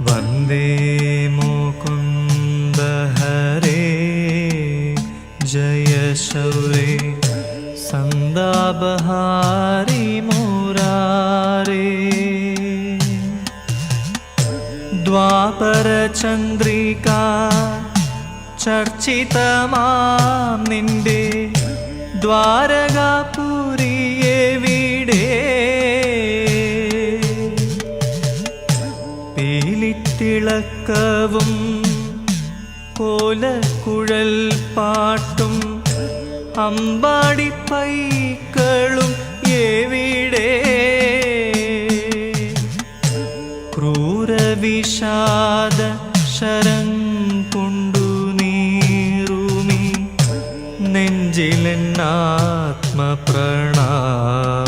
वन्दे मुकुन्द हरे जय शौरे सन्दाबहारी मुरारे द्वापर चन्द्रिका ചർച്ചിതമാം നിന്റെ ദ്വാരകാപുരിയെവിടെ പീലിത്തിളക്കവും കോലക്കുഴൽ പാട്ടും അമ്പാടിപ്പൈക്കളും എവിടെ ക്രൂരവിഷാദ ശരം കൊണ്ടു നെഞ്ചിലെന്നാത്മപ്രണാമം